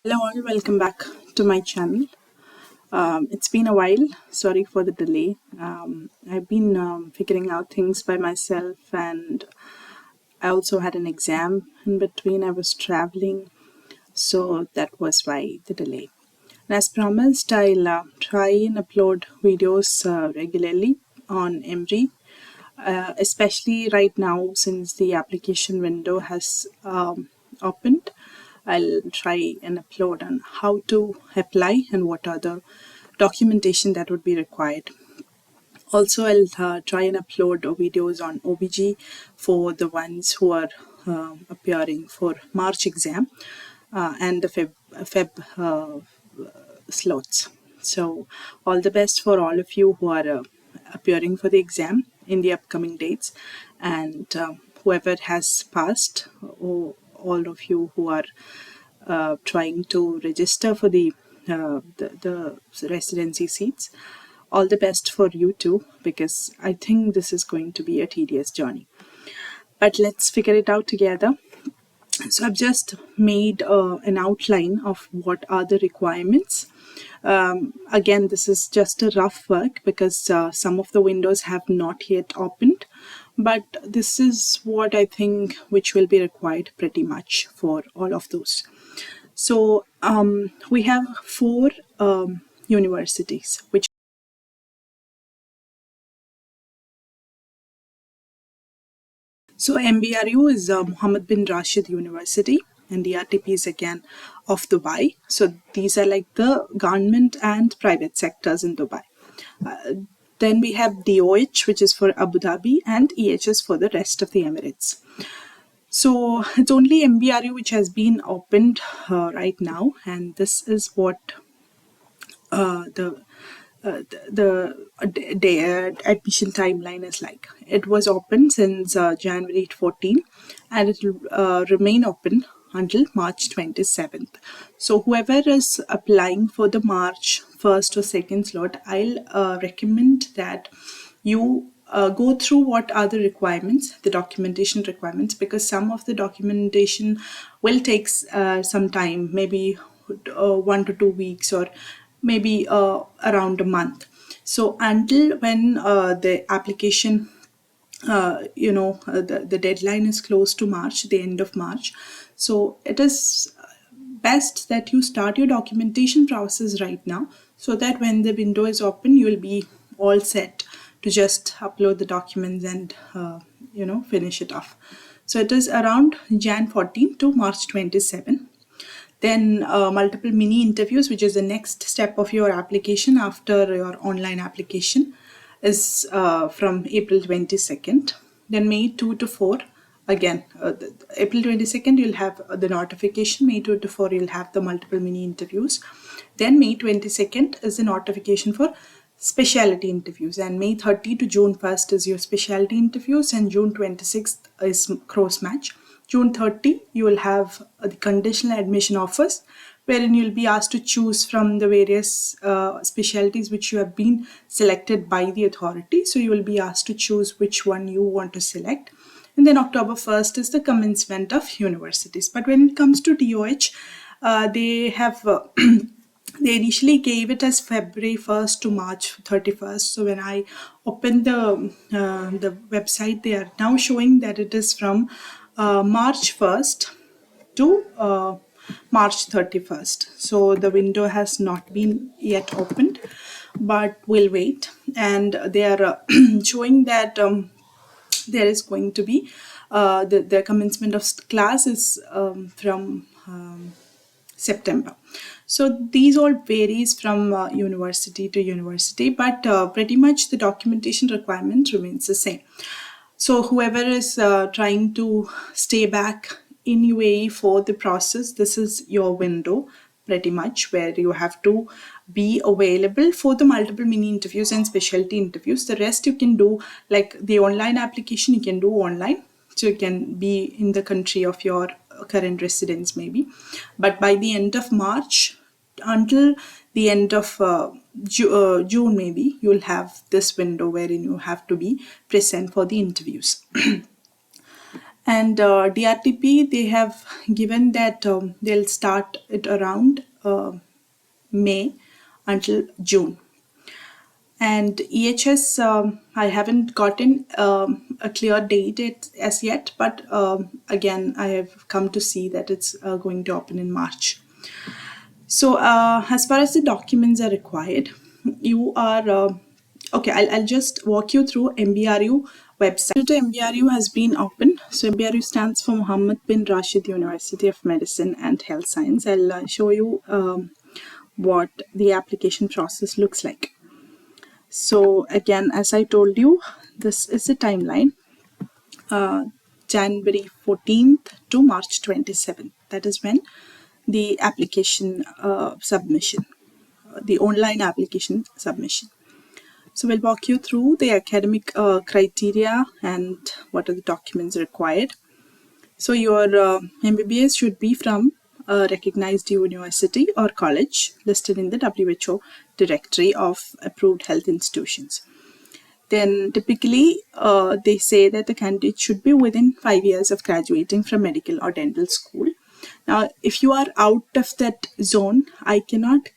Hello all, welcome back to my channel. It's been a while, sorry for the delay. I've been figuring out things by myself, and I also had an exam in between. I was traveling, so that was why the delay. And as promised, I'll try and upload videos regularly on Emree, especially right now since the application window has opened. I'll try and upload on how to apply and what are the documentation that would be required. Also, I'll try and upload videos on OBG for the ones who are appearing for March exam and the Feb slots. So, all the best for all of you who are appearing for the exam in the upcoming dates, and whoever has passed, or all of you who are trying to register for the residency seats. All the best for you too, because I think this is going to be a tedious journey. But let's figure it out together. So I've just made an outline of what are the requirements. Again, this is just a rough work because some of the windows have not yet opened, but this is what I think which will be required pretty much for all of those. So we have four universities which. So MBRU is Muhammad bin Rashid University, and the RTP is again of Dubai. So these are like the government and private sectors in Dubai. Then we have DOH, which is for Abu Dhabi, and EHS for the rest of the Emirates. So it's only MBRU which has been opened right now, and this is what the admission timeline is like. It was open since January 14, and it will remain open until March 27th. So whoever is applying for the March 1st or 2nd slot, I'll recommend that you go through what are the requirements, the documentation requirements, because some of the documentation will take some time, maybe 1 to 2 weeks, or maybe around a month. So until when the application, the deadline is close to March, the end of March. So it is best that you start your documentation process right now, so that when the window is open, you will be all set to just upload the documents and finish it off. So it is around Jan 14 to March 27. Then multiple mini interviews, which is the next step of your application after your online application, is from April 22nd. Then May 2 to 4, again, April 22nd, you'll have the notification. May 2 to 4, you'll have the multiple mini interviews. Then May 22nd is the notification for specialty interviews, and May 30 to June 1st is your specialty interviews, and June 26th is cross match. June 30, you will have the conditional admission offers, wherein you'll be asked to choose from the various specialties which you have been selected by the authority. So you will be asked to choose which one you want to select. And then October 1st is the commencement of universities. But when it comes to DOH, they have they initially gave it as February 1st to March 31st. So when I opened the website, they are now showing that it is from March 1st to March 31st. So the window has not been yet opened, but we'll wait. And they are showing that there is going to be the commencement of classes from September. So these all varies from university to university, but pretty much the documentation requirement remains the same. So whoever is trying to stay back in UAE for the process, this is your window pretty much, where you have to be available for the multiple mini interviews and specialty interviews. The rest you can do, like the online application, you can do online. So you can be in the country of your current residence maybe. But by the end of March, until the end of June maybe, you'll have this window wherein you have to be present for the interviews. And DRTP, they have given that they'll start it around May until June. And EHS, I haven't gotten a clear date as yet, but again, I have come to see that it's going to open in March. So, as far as the documents are required, you are okay. I'll just walk you through MBRU website. The MBRU has been open. So, MBRU stands for Muhammad bin Rashid University of Medicine and Health Science. I'll show you what the application process looks like. So, again, as I told you, this is the timeline. January 14th to March 27th. That is when the application submission, the online application submission. So we'll walk you through the academic criteria and what are the documents required. So your MBBS should be from a recognized university or college listed in the WHO directory of approved health institutions. Then typically they say that the candidate should be within 5 years of graduating from medical or dental school. Now, if you are out of that zone, I cannot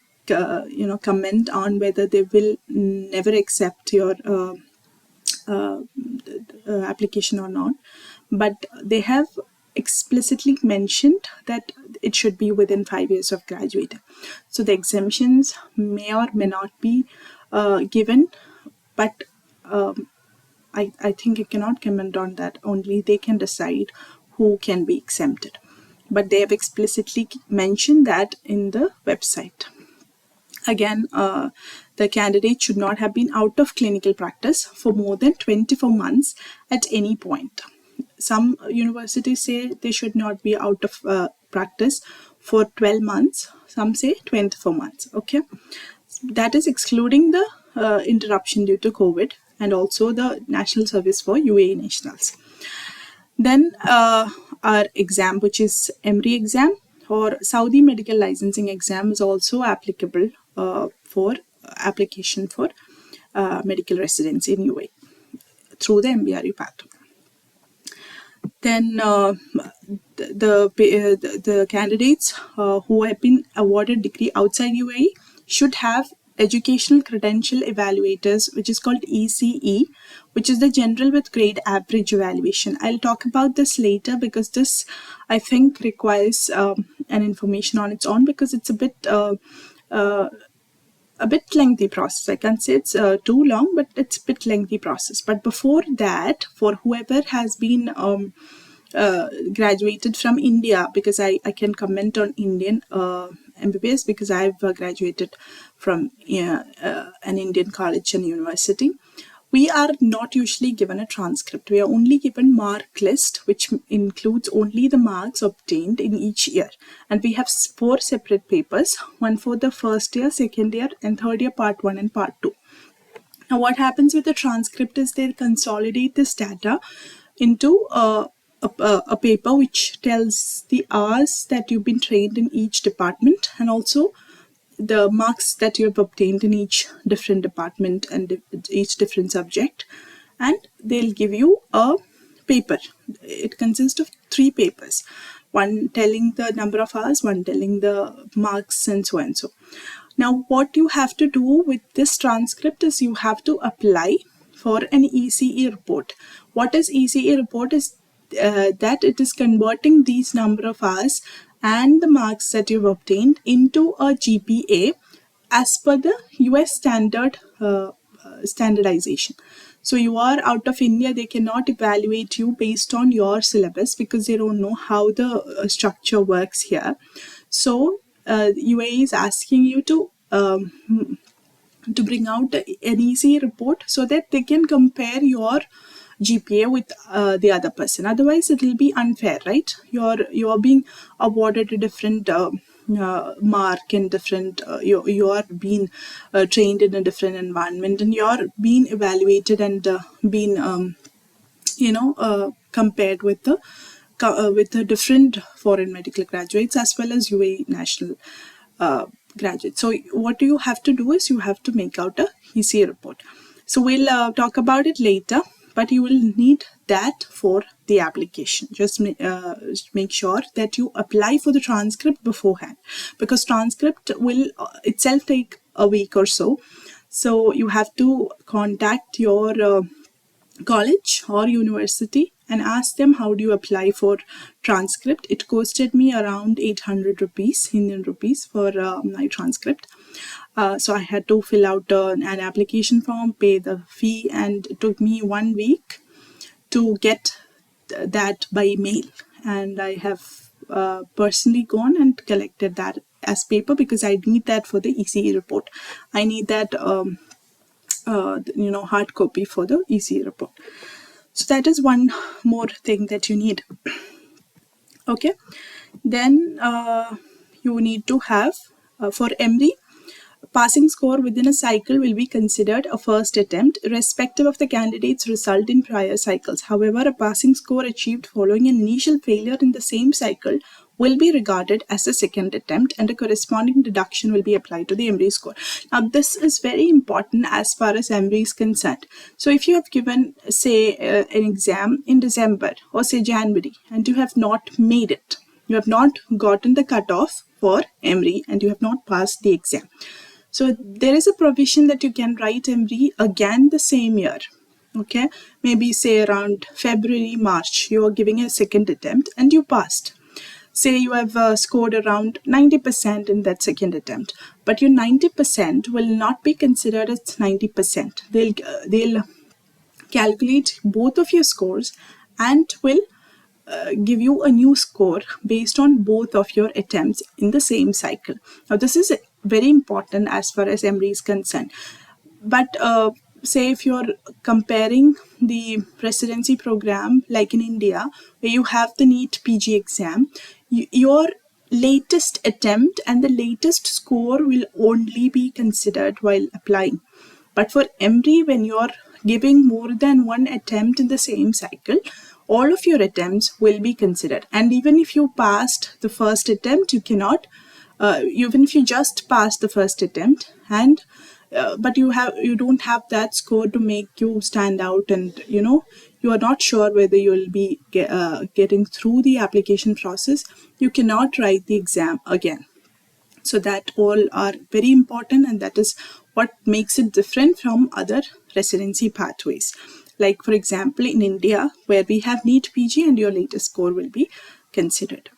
comment on whether they will never accept your application or not. But they have explicitly mentioned that it should be within 5 years of graduating. So the exemptions may or may not be given, but I think you cannot comment on that. Only they can decide who can be exempted. But they have explicitly mentioned that in the website. Again, the candidate should not have been out of clinical practice for more than 24 months at any point. Some universities say they should not be out of practice for 12 months. Some say 24 months. Okay, that is excluding the interruption due to COVID and also the national service for UAE nationals. Then our exam, which is Emree exam or Saudi medical licensing exam, is also applicable for application for medical residency in UAE through the MBRU pathway. Then the candidates who have been awarded degree outside UAE should have educational credential evaluators, which is called ECE, which is the general with grade average evaluation. I'll talk about this later because this, I think, requires an information on its own because it's a bit lengthy process. I can't say it's too long, but it's a bit lengthy process. But before that, for whoever has been graduated from India, because I can comment on Indian MBBS because I've graduated from an Indian college and university. We are not usually given a transcript. We are only given mark list, which includes only the marks obtained in each year. And we have 4 separate papers, one for the first year, second year, and third year, part 1 and part 2. Now, what happens with the transcript is they consolidate this data into a paper which tells the hours that you've been trained in each department and also the marks that you have obtained in each different department and each different subject, and they'll give you a paper. It consists of 3 papers, one telling the number of hours, one telling the marks, and so and so. Now, what you have to do with this transcript is you have to apply for an ECE report. What is ECE report is that it is converting these number of hours and the marks that you've obtained into a GPA as per the US standardization. So you are out of India, they cannot evaluate you based on your syllabus because they don't know how the structure works here. So UAE is asking you to bring out an easy report so that they can compare your GPA with the other person. Otherwise, it will be unfair, right? You're being awarded a different mark and different. You're being trained in a different environment, and you're being evaluated and being compared with the different foreign medical graduates as well as UAE national graduates. So what you have to do is you have to make out a ECA report. So we'll talk about it later, but you will need that for the application. Just make sure that you apply for the transcript beforehand, because transcript will itself take a week or so. So you have to contact your college or university and ask them how do you apply for transcript. It costed me around 800 rupees, Indian rupees, for my transcript. So I had to fill out an application form, pay the fee, and it took me 1 week to get that by mail. And I have personally gone and collected that as paper, because I need that for the ECE report. I need that hard copy for the ECE report. So that is one more thing that you need. Okay, then you need to have for Emree, passing score within a cycle will be considered a first attempt, irrespective of the candidate's result in prior cycles. However, a passing score achieved following an initial failure in the same cycle will be regarded as a second attempt, and a corresponding deduction will be applied to the Emree score. Now, this is very important as far as Emree is concerned. So, if you have given, say, an exam in December or say January, and you have not made it, you have not gotten the cutoff for Emree, and you have not passed the exam. So there is a provision that you can write Emree again the same year. Okay, maybe say around February, March, you are giving a second attempt and you passed. Say you have scored around 90% in that second attempt, but your 90% will not be considered as 90%. They'll calculate both of your scores and will give you a new score based on both of your attempts in the same cycle. Now, this is very important as far as Emree is concerned. But say if you're comparing the residency program like in India, where you have the NEET PG exam, your latest attempt and the latest score will only be considered while applying. But for Emree, when you're giving more than one attempt in the same cycle, all of your attempts will be considered. And even if you passed the first attempt, you cannot, even if you just passed the first attempt, and but you don't have that score to make you stand out, and you are not sure whether you will be getting through the application process, you cannot write the exam again. So that all are very important, and that is what makes it different from other residency pathways. Like, for example, in India, where we have NEET PG and your latest score will be considered.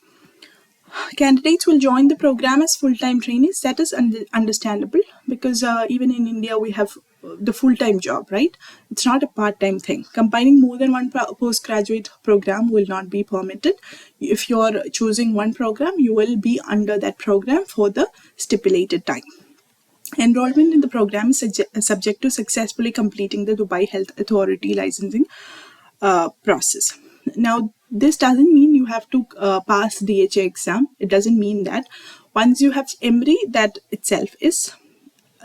Candidates will join the program as full-time trainees. That is understandable, because even in India, we have the full-time job, right? It's not a part-time thing. Combining more than one postgraduate program will not be permitted. If you're choosing one program, you will be under that program for the stipulated time. Enrollment in the program is subject to successfully completing the Dubai Health Authority licensing process. Now, this doesn't mean you have to pass DHA exam. It doesn't mean that. Once you have Emree, that itself is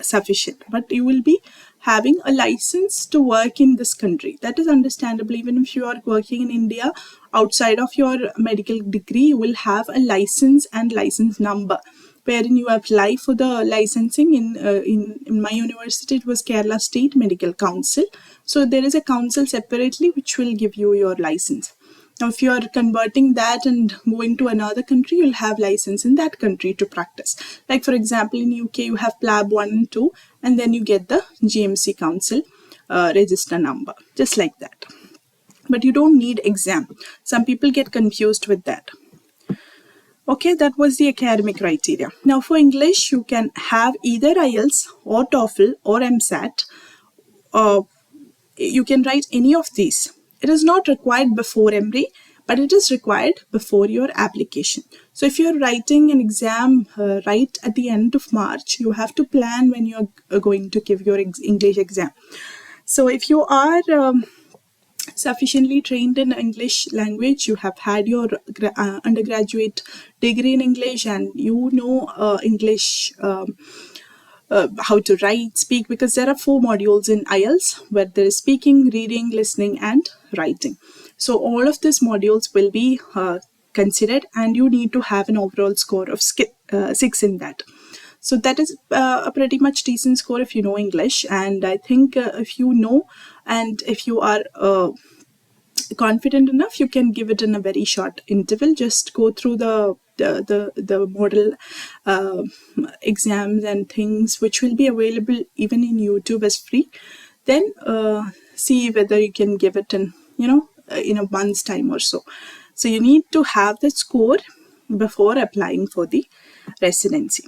sufficient. But you will be having a license to work in this country. That is understandable. Even if you are working in India, outside of your medical degree, you will have a license and license number, wherein you apply for the licensing. In my university, it was Kerala State Medical Council. So there is a council separately which will give you your license. Now, if you are converting that and going to another country, you'll have license in that country to practice. Like, for example, in UK, you have PLAB 1 and 2, and then you get the GMC Council register number, just like that. But you don't need exam. Some people get confused with that. Okay, that was the academic criteria. Now, for English, you can have either IELTS or TOEFL or MSAT. You can write any of these. It is not required before Emree, but it is required before your application. So if you're writing an exam right at the end of March, you have to plan when you're going to give your English exam. So if you are sufficiently trained in English language, you have had your undergraduate degree in English, and you know English, how to write, speak, because there are 4 modules in IELTS, where there is speaking, reading, listening, and writing. So all of these modules will be considered, and you need to have an overall score of 6 in that. So that is a pretty much decent score if you know English. And I think if you know, and if you are confident enough, you can give it in a very short interval. Just go through the model exams and things, which will be available even in YouTube as free. Then see whether you can give it in, in a month's time or so. So you need to have the score before applying for the residency.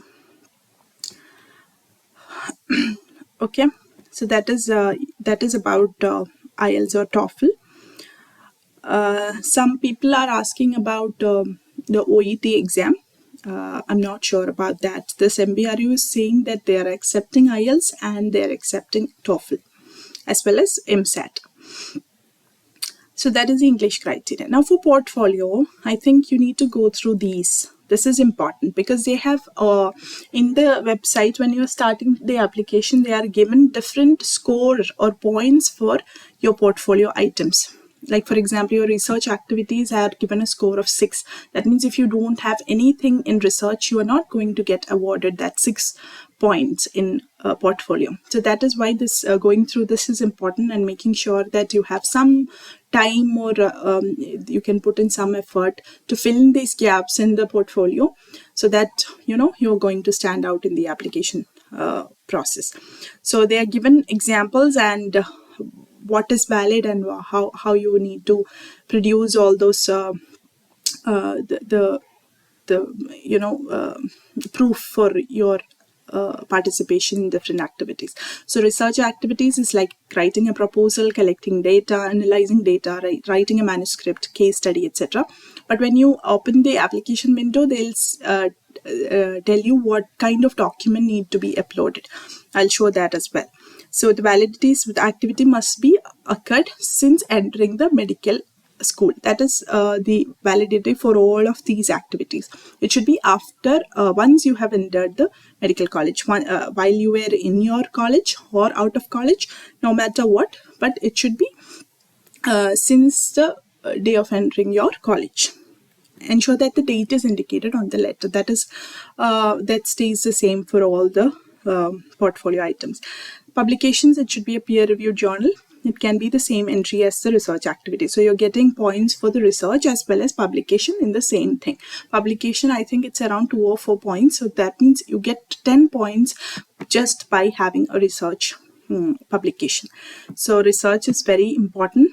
Okay, so that is about IELTS or TOEFL. Some people are asking about the OET exam. I'm not sure about that. This MBRU is saying that they are accepting IELTS and they are accepting TOEFL as well as MSAT. So that is the English criteria. Now for portfolio, I think you need to go through these. This is important because they have in the website, when you are starting the application, they are given different score or points for your portfolio items. Like for example, your research activities are given a score of 6. That means if you don't have anything in research, you are not going to get awarded that 6 points in a portfolio. So that is why this going through this is important, and making sure that you have some time or you can put in some effort to fill in these gaps in the portfolio, so that you're going to stand out in the application process. So they are given examples and what is valid and how you need to produce all those proof for your participation in different activities. So research activities is like writing a proposal, collecting data, analyzing data, writing a manuscript, case study, etc. But when you open the application window, they'll tell you what kind of document need to be uploaded. I'll show that as well. So the validities with activity must be occurred since entering the medical school. That is the validity for all of these activities. It should be after once you have entered the medical college, while you were in your college or out of college, no matter what, but it should be since the day of entering your college. Ensure that the date is indicated on the letter. That is that stays the same for all the portfolio items. Publications, it should be a peer-reviewed journal. It can be the same entry as the research activity. So you're getting points for the research as well as publication in the same thing. Publication, I think it's around 2 or 4 points. So that means you get 10 points just by having a research publication. So research is very important.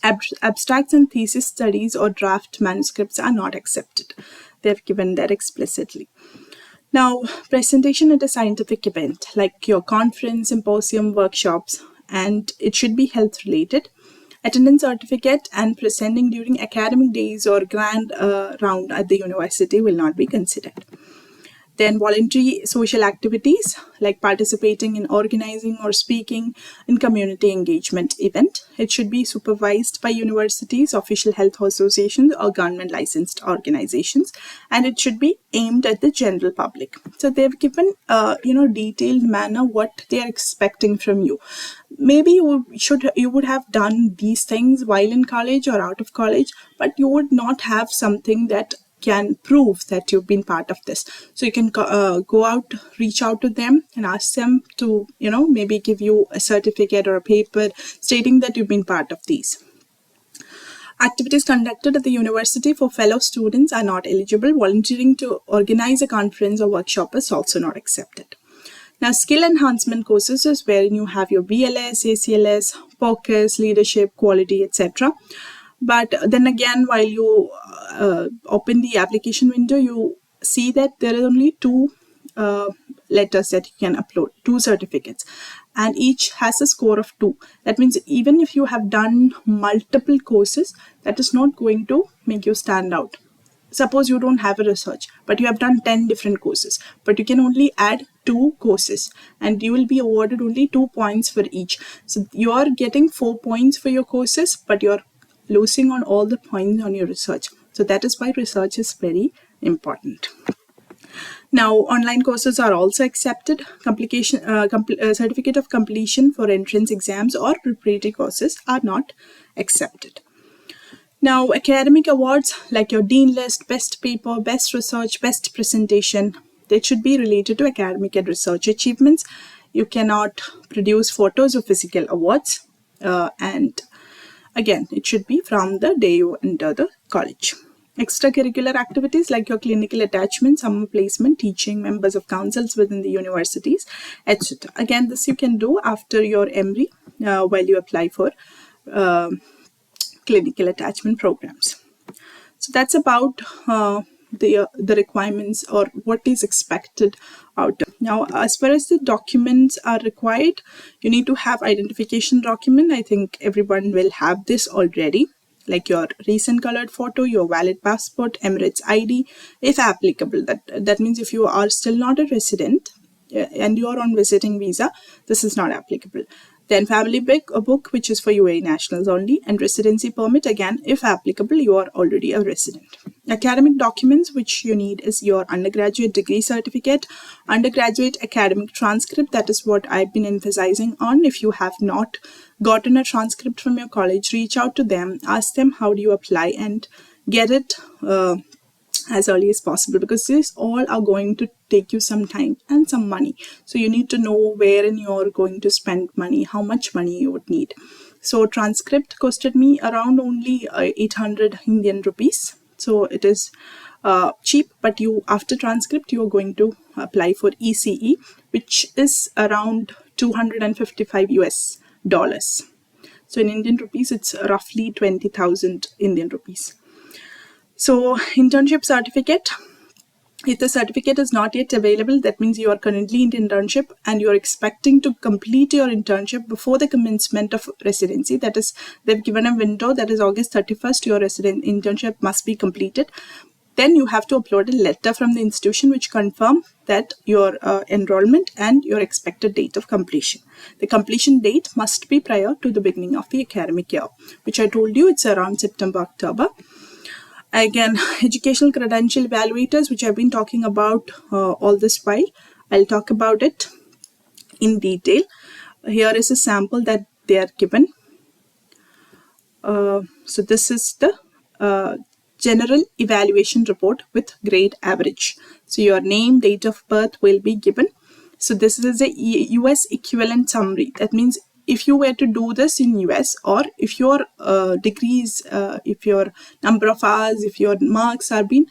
Abstracts and thesis studies or draft manuscripts are not accepted. They've given that explicitly. Now, presentation at a scientific event like your conference, symposium, workshops, and it should be health related. Attendance certificate and presenting during academic days or grand round at the university will not be considered. Then voluntary social activities like participating in organizing or speaking in community engagement event. It should be supervised by universities, official health associations or government licensed organizations, and it should be aimed at the general public. So they've given detailed manner what they are expecting from you. Maybe you would have done these things while in college or out of college, but you would not have something that can prove that you've been part of this. So you can go out, reach out to them and ask them to, maybe give you a certificate or a paper stating that you've been part of these. Activities conducted at the university for fellow students are not eligible. Volunteering to organize a conference or workshop is also not accepted. Now, skill enhancement courses is wherein you have your BLS, ACLS, POCUS, leadership, quality, etc. But then again, while you open the application window, you see that there are only 2 letters that you can upload, 2 certificates, and each has a score of 2. That means even if you have done multiple courses, that is not going to make you stand out. Suppose you don't have a research, but you have done 10 different courses, but you can only add 2 courses and you will be awarded only 2 points for each. So you are getting 4 points for your courses, but you're losing on all the points on your research. So that is why research is very important. Now, online courses are also accepted. Certificate of completion for entrance exams or preparatory courses are not accepted. Now, academic awards like your Dean List, Best Paper, Best Research, Best Presentation, they should be related to academic and research achievements. You cannot produce photos of physical awards and Again, it should be from the day you enter the college. Extracurricular activities like your clinical attachment, summer placement, teaching, members of councils within the universities, etc. Again, this you can do after your Emree while you apply for clinical attachment programs. So that's about the requirements or what is expected out. Now, as far as the documents are required, you need to have identification document. I think everyone will have this already, like your recent colored photo, your valid passport, Emirates ID, if applicable. That means if you are still not a resident and you are on visiting visa, this is not applicable. Then family book, which is for UAE nationals only, and residency permit, again, if applicable, you are already a resident. Academic documents which you need is your undergraduate degree certificate, undergraduate academic transcript. That is what I've been emphasizing on. If you have not gotten a transcript from your college, reach out to them, ask them how do you apply, and get it as early as possible, because these all are going to take you some time and some money. So you need to know wherein you're going to spend money, how much money you would need. So transcript costed me around only 800 Indian rupees. So it is cheap, but you after transcript you are going to apply for ECE, which is around 255 US dollars. So in Indian rupees, it's roughly 20,000 Indian rupees. So internship certificate, if the certificate is not yet available, that means you are currently in internship and you are expecting to complete your internship before the commencement of residency. That is, they've given a window, that is August 31st, your internship must be completed. Then you have to upload a letter from the institution which confirm that your enrollment and your expected date of completion. The completion date must be prior to the beginning of the academic year, which I told you it's around September, October. Again, educational credential evaluators, which I've been talking about all this while. I'll talk about it in detail. Here is a sample that they are given. So this is the general evaluation report with grade average. So your name, date of birth will be given. So this is a US equivalent summary. That means if you were to do this in US, or if your degrees, if your number of hours, if your marks are being,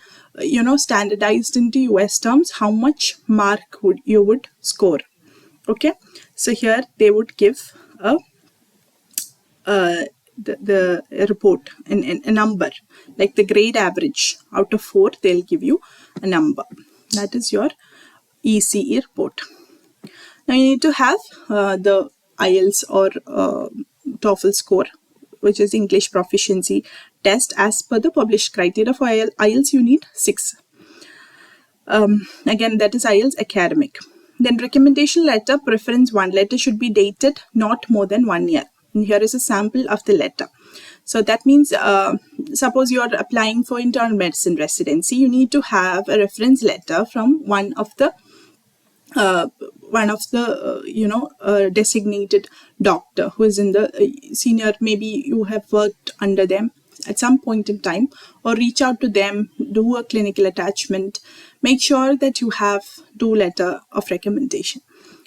standardized into US terms, how much mark you would score. Okay, so here they would give the report and a number, like the grade average out of 4, they'll give you a number. That is your ECE report. Now you need to have the IELTS or TOEFL score, which is English proficiency test. As per the published criteria for IELTS, you need 6. Again, that is IELTS academic. Then recommendation letter, preference 1 letter should be dated not more than 1 year. And here is a sample of the letter. So that means, suppose you are applying for internal medicine residency, you need to have a reference letter from one of the designated doctor who is in the senior, maybe you have worked under them at some point in time, or reach out to them, do a clinical attachment, make sure that you have 2 letter of recommendation.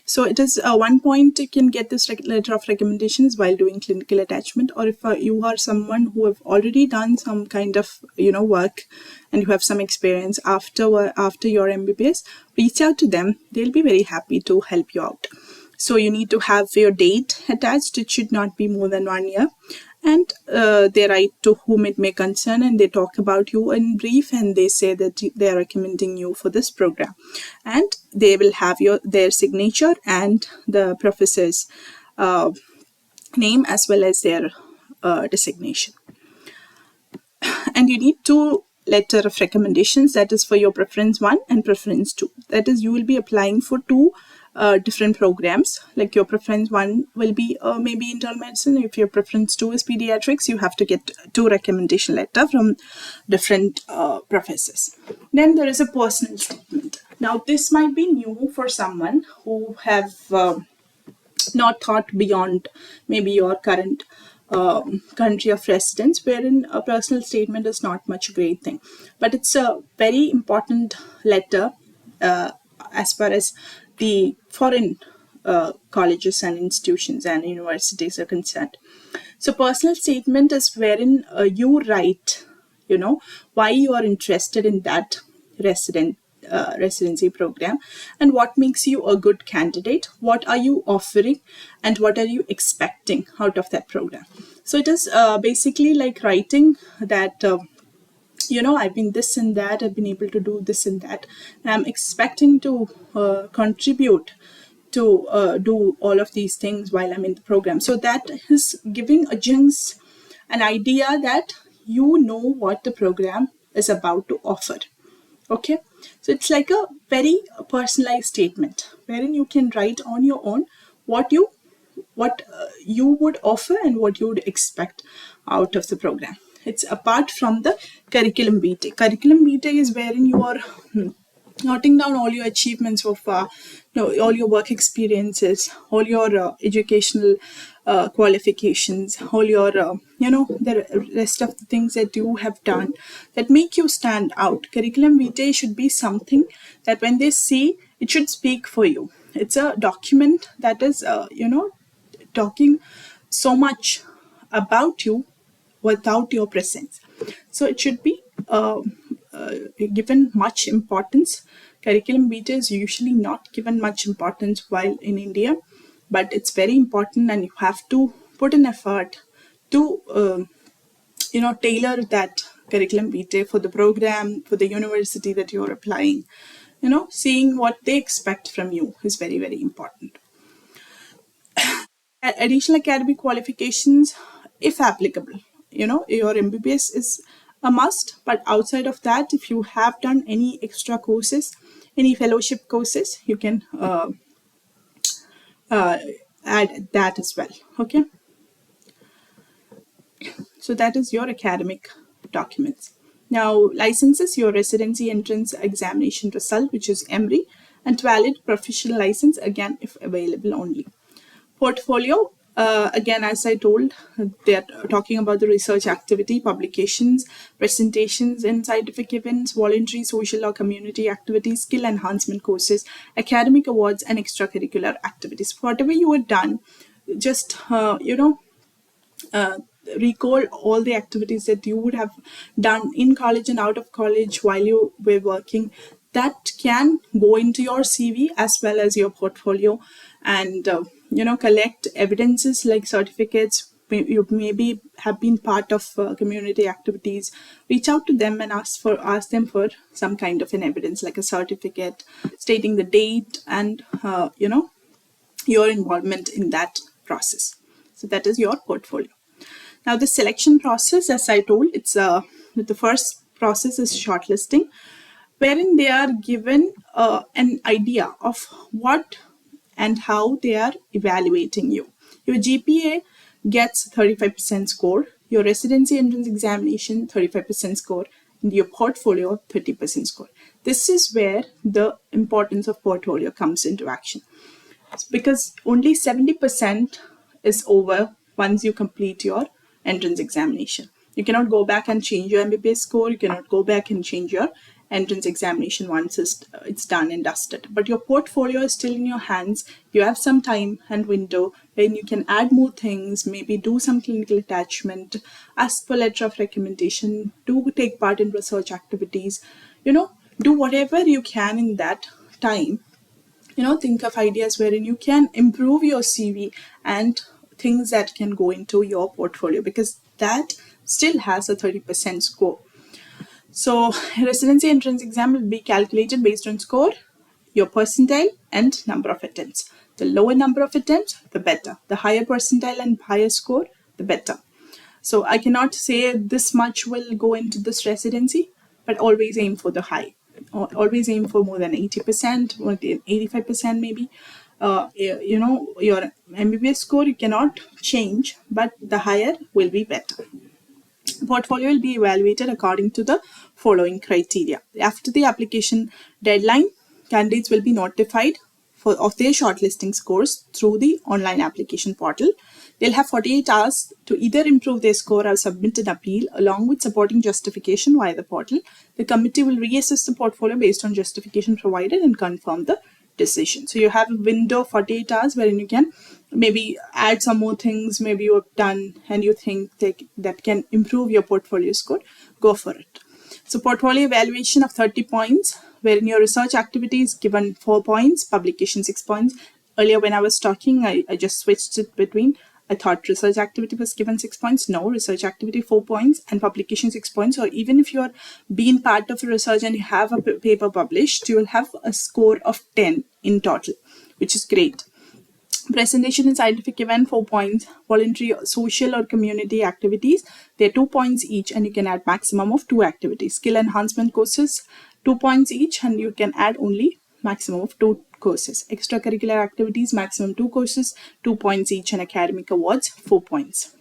So it is one point you can get this letter of recommendations while doing clinical attachment, or if you are someone who have already done some kind of work and you have some experience after your MBBS, reach out to them. They'll be very happy to help you out. So you need to have your date attached. It should not be more than 1 year. And they write to whom it may concern, and they talk about you in brief, and they say that they are recommending you for this program, and they will have their signature and the professor's name as well as their designation. And you need 2 letter of recommendations, that is for your preference 1 and preference 2. That is, you will be applying for 2 different programs. Like your preference 1 will be maybe internal medicine. If your preference 2 is pediatrics, you have to get 2 recommendation letter from different professors. Then there is a personal statement. Now this might be new for someone who have not thought beyond maybe your current country of residence, wherein a personal statement is not much a great thing, but it's a very important letter as far as the foreign colleges and institutions and universities are concerned. So personal statement is wherein you write, why you are interested in that residency program, and what makes you a good candidate, what are you offering, and what are you expecting out of that program. So it is basically like writing that I've been this and that, I've been able to do this and that, and I'm expecting to contribute to do all of these things while I'm in the program. So that is giving a glimpse, an idea that you know what the program is about to offer. Okay, so it's like a very personalized statement wherein you can write on your own what you would offer and what you would expect out of the program. It's apart from the curriculum vitae. Curriculum vitae is wherein you are noting down all your achievements so far, all your work experiences, all your educational qualifications, all your, the rest of the things that you have done that make you stand out. Curriculum vitae should be something that when they see, it should speak for you. It's a document that is, talking so much about you without your presence. So it should be given much importance. Curriculum vitae is usually not given much importance while in India, but it's very important, and you have to put an effort to tailor that curriculum vitae for the program, for the university that you're applying. Seeing what they expect from you is very, very important. Additional academic qualifications, if applicable, your MBBS is a must, but outside of that, if you have done any extra courses, any fellowship courses, you can add that as well. Okay, so that is your academic documents. Now, licenses, your residency entrance examination result, which is Emree, and valid professional license, again if available only. Portfolio, again, as I told, they're talking about the research activity, publications, presentations in scientific events, voluntary, social or community activities, skill enhancement courses, academic awards, and extracurricular activities. Whatever you have done, just, recall all the activities that you would have done in college and out of college while you were working. That can go into your CV as well as your portfolio, and collect evidences like certificates. You maybe have been part of community activities. Reach out to them and ask them for some kind of an evidence, like a certificate stating the date and your involvement in that process. So that is your portfolio. Now, the selection process, as I told, it's the first process is shortlisting, wherein they are given an idea of what and how they are evaluating you. Your GPA gets 35% score, your residency entrance examination 35% score, and your portfolio 30% score. This is where the importance of portfolio comes into action, because only 70% is over once you complete your entrance examination. You cannot go back and change your MBBS score. You cannot go back and change your entrance examination once it's done and dusted. But your portfolio is still in your hands. You have some time and window when you can add more things, maybe do some clinical attachment, ask for letter of recommendation, do take part in research activities, do whatever you can in that time. Think of ideas wherein you can improve your CV and things that can go into your portfolio, because that still has a 30% score. So residency entrance exam will be calculated based on score, your percentile, and number of attempts. The lower number of attempts, the better. The higher percentile and higher score, the better. So I cannot say this much will go into this residency, but always aim for the high. Always aim for more than 80%, more than 85% maybe. Your MBBS score you cannot change, but the higher will be better. Portfolio will be evaluated according to the following criteria. After the application deadline, candidates will be notified of their shortlisting scores through the online application portal. They'll have 48 hours to either improve their score or submit an appeal along with supporting justification via the portal. The committee will reassess the portfolio based on justification provided and confirm the decision. So you have a window of 48 hours wherein you can maybe add some more things maybe you have done and you think that can improve your portfolio score, go for it. So portfolio evaluation of 30 points, wherein your research activity is given 4 points, publication 6 points. Earlier when I was talking, I just switched it between, I thought research activity was given 6 points. No, research activity 4 points and publication 6 points. Or even if you're being part of a research and you have a paper published, you will have a score of 10 in total, which is great. Presentation and scientific event 4 points. Voluntary social or community activities, they're 2 points each, and you can add maximum of 2 activities. Skill enhancement courses 2 points each, and you can add only maximum of 2 courses. Extracurricular activities maximum 2 courses, 2 points each, and academic awards 4 points.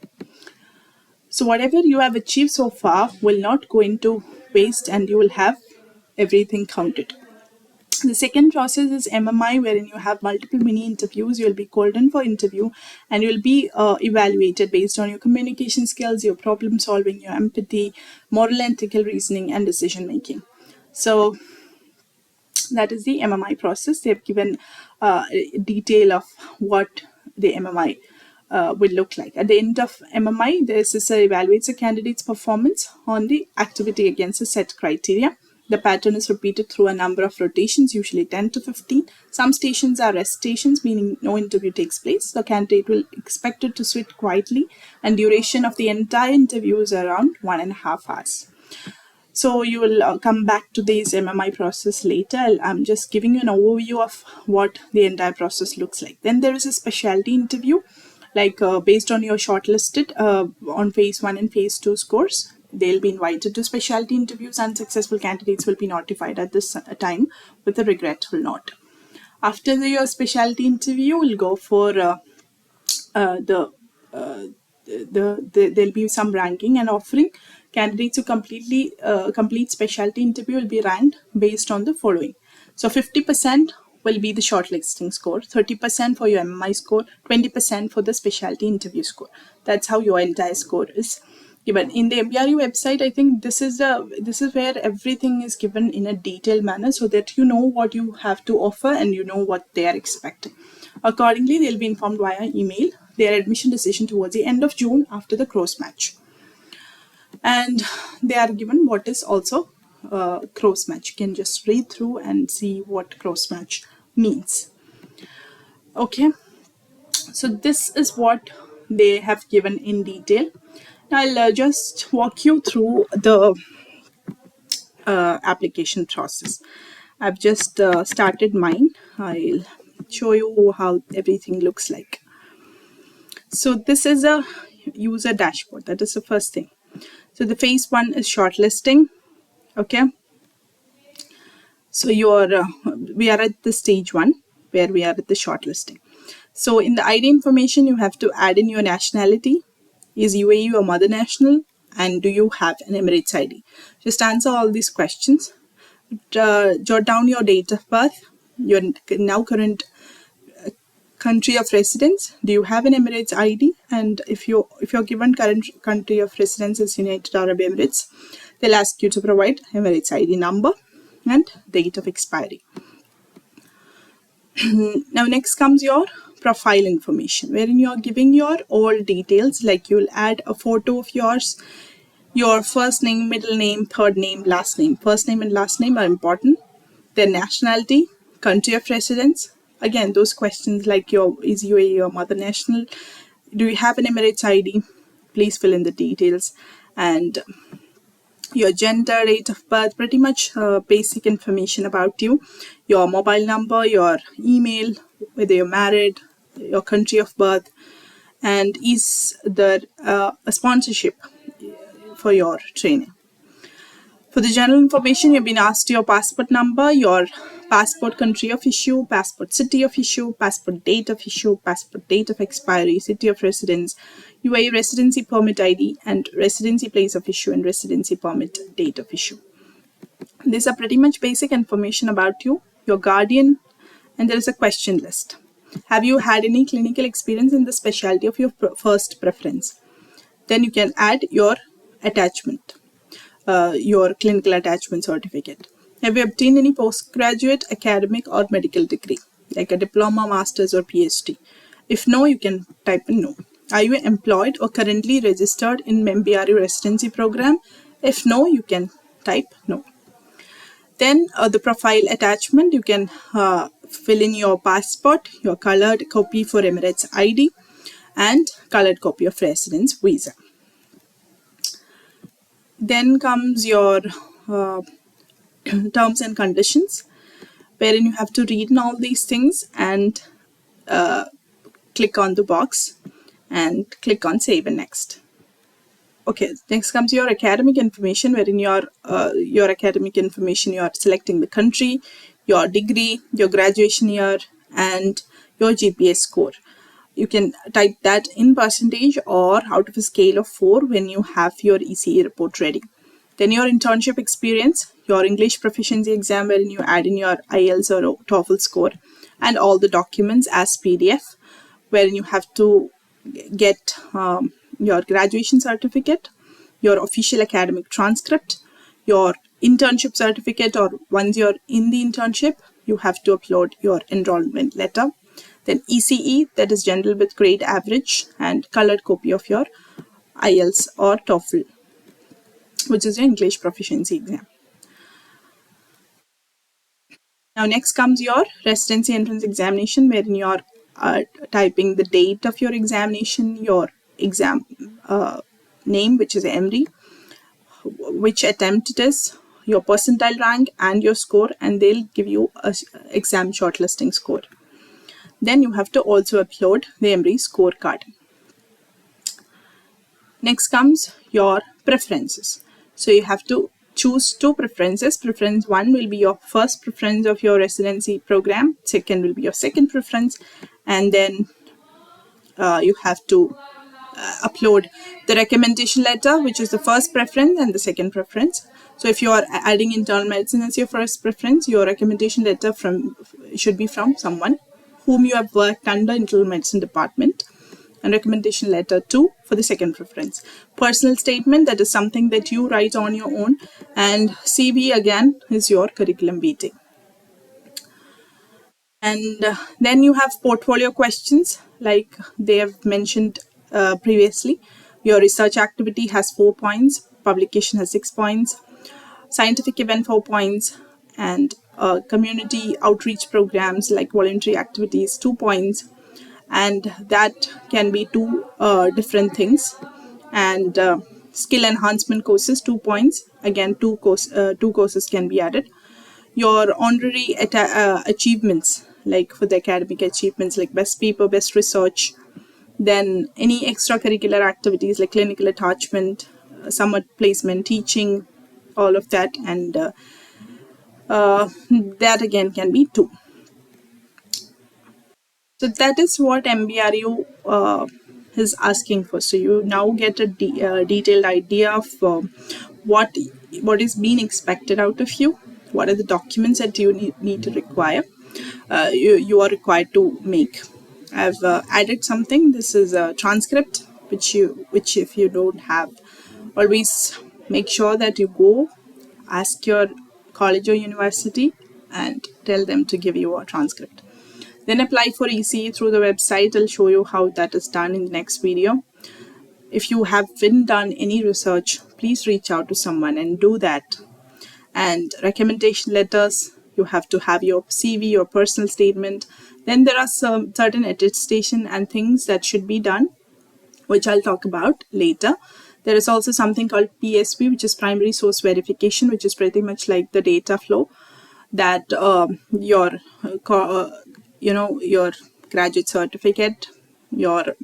So whatever you have achieved so far will not go into waste, and you will have everything counted. The second process is MMI, wherein you have multiple mini interviews. You'll be called in for interview, and you'll be evaluated based on your communication skills, your problem solving, your empathy, moral and ethical reasoning, and decision making. So that is the MMI process. They have given detail of what the MMI will look like. At the end of MMI, the assessor evaluates a candidate's performance on the activity against a set criteria. The pattern is repeated through a number of rotations, usually 10 to 15. Some stations are rest stations, meaning no interview takes place. The candidate will be expected to sit quietly, and duration of the entire interview is around 1.5 hours. So you will come back to this MMI process later. I'm just giving you an overview of what the entire process looks like. Then there is a specialty interview, like based on your shortlisted on phase 1 and phase 2 scores. They'll be invited to specialty interviews. Unsuccessful candidates will be notified at this time with a regretful note. After your specialty interview, we'll go for there'll be some ranking and offering. Candidates who complete specialty interview will be ranked based on the following. So 50% will be the shortlisting score, 30% for your MMI score, 20% for the specialty interview score. That's how your entire score is given. In the MBRE website, I think this is where everything is given in a detailed manner, so that you know what you have to offer and you know what they are expecting. Accordingly, they'll be informed via email their admission decision towards the end of June after the cross match. And they are given what is also cross match. You can just read through and see what cross match means. Okay, so this is what they have given in detail. Now I'll just walk you through the application process. I've just started mine. I'll show you how everything looks like. So this is a user dashboard. That is the first thing. So the phase 1 is shortlisting. Okay. So we are at the stage 1 where we are at the shortlisting. So in the ID information, you have to add in your nationality. Is UAE your mother national? And do you have an Emirates ID? Just answer all these questions. Jot down your date of birth, your now current country of residence. Do you have an Emirates ID? And if you're given current country of residence is United Arab Emirates, they'll ask you to provide Emirates ID number and date of expiry. Now next comes your profile information, wherein you're giving your all details, like you'll add a photo of yours, your first name, middle name, third name, last name. First name and last name are important. Their nationality, country of residence. Again, those questions like is UAE your mother national? Do you have an Emirates ID? Please fill in the details. And your gender, date of birth, pretty much basic information about you. Your mobile number, your email, whether you're married, your country of birth, and is there a sponsorship for your training. For the general information, you've been asked your passport number, your passport country of issue, passport city of issue, passport date of issue, passport date of expiry, city of residence, UAE residency permit ID, and residency place of issue and residency permit date of issue. These are pretty much basic information about you, your guardian, and there is a question list. Have you had any clinical experience in the specialty of your first preference? Then you can add your attachment. Your clinical attachment certificate. Have you obtained any postgraduate, academic, or medical degree, like a diploma, master's, or PhD? If no, you can type in no. Are you employed or currently registered in MBRU residency program? If no, you can type no. Then the profile attachment, you can fill in your passport, your colored copy for Emirates ID, and colored copy of residence visa. Then comes your terms and conditions, wherein you have to read all these things and click on the box and click on save and next. Okay, next comes your academic information, wherein your academic information, you are selecting the country, your degree, your graduation year, and your GPA score. You can type that in percentage or out of a scale of 4 when you have your ECE report ready. Then your internship experience, your English proficiency exam, wherein you add in your IELTS or TOEFL score, and all the documents as PDF, wherein you have to get your graduation certificate, your official academic transcript, your internship certificate, or once you're in the internship, you have to upload your enrollment letter. Then ECE, that is general with grade average, and colored copy of your IELTS or TOEFL, which is your English proficiency exam. Now next comes your residency entrance examination, wherein you are typing the date of your examination, your exam name, which is Emree, which attempt it is, your percentile rank, and your score, and they'll give you a exam shortlisting score. Then you have to also upload the Emree scorecard. Next comes your preferences. So you have to choose 2 preferences. Preference 1 will be your first preference of your residency program. Second will be your second preference. And then you have to upload the recommendation letter, which is the first preference and the second preference. So if you are adding internal medicine as your first preference, your recommendation letter should be from someone whom you have worked under internal medicine department, and recommendation letter 2 for the second preference. Personal statement, that is something that you write on your own, and CV again is your curriculum vitae. And then you have portfolio questions, like they have mentioned previously. Your research activity has 4 points, publication has 6 points, scientific event 4 points, and community outreach programs like voluntary activities 2 points, and that can be 2 different things. And skill enhancement courses 2 points, again 2 courses can be added. Your honorary achievements, like for the academic achievements like best paper, best research, then any extracurricular activities like clinical attachment, summer placement, teaching, all of that, and that again can be 2. So that is what MBRU is asking for. So you now get a detailed idea of what is being expected out of you, what are the documents that you need to require. You are required to make. I've added something. This is a transcript, which if you don't have, always make sure that you go ask your college or university and tell them to give you a transcript. Then apply for ECE through the website. I'll show you how that is done in the next video. If you haven't done any research, please reach out to someone and do that. And recommendation letters, you have to have your CV, your personal statement. Then there are some certain attestation and things that should be done, which I'll talk about later. There is also something called PSV, which is primary source verification, which is pretty much like the data flow that your graduate certificate, your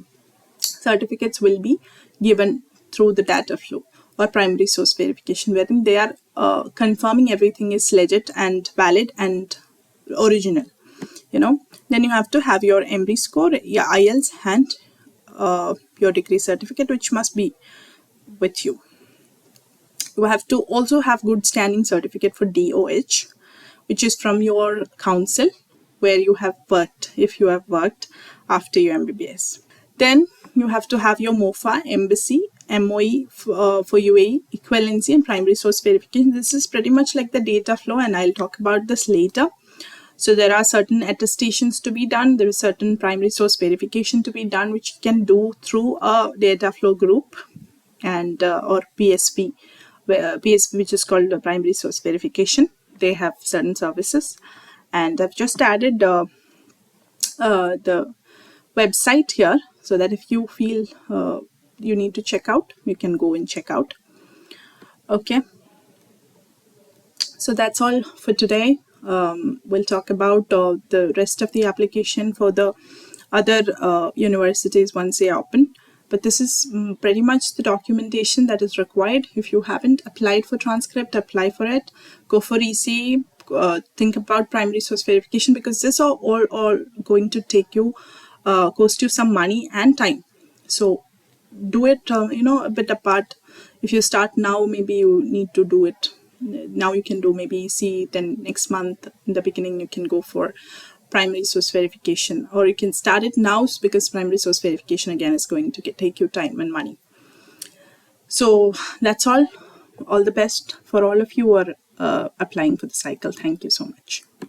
certificates will be given through the data flow or primary source verification, wherein they are confirming everything is legit and valid and original. Then you have to have your Emree score, your IELTS, and your degree certificate, which must be with you. You have to also have good standing certificate for DOH, which is from your council where you have worked, if you have worked after your MBBS. Then you have to have your MOFA, embassy, MOE for UAE, equivalency, and primary source verification. This is pretty much like the data flow, and I'll talk about this later. So there are certain attestations to be done. There is certain primary source verification to be done, which you can do through a data flow group and or PSV, PSV, which is called the primary source verification. They have certain services, and I've just added the website here so that if you feel you need to check out, you can go and check out. Okay, so that's all for today. We'll talk about the rest of the application for the other universities once they open. But this is pretty much the documentation that is required. If you haven't applied for transcript, apply for it. Go for EC. Think about primary source verification, because this are all going to take you, cost you some money and time. So do it, a bit apart. If you start now, maybe you need to do it now. You can do maybe EC, then next month in the beginning you can go for primary source verification, or you can start it now, because primary source verification again is going to take you time and money. So that's all the best for all of you who are applying for the cycle. Thank you so much.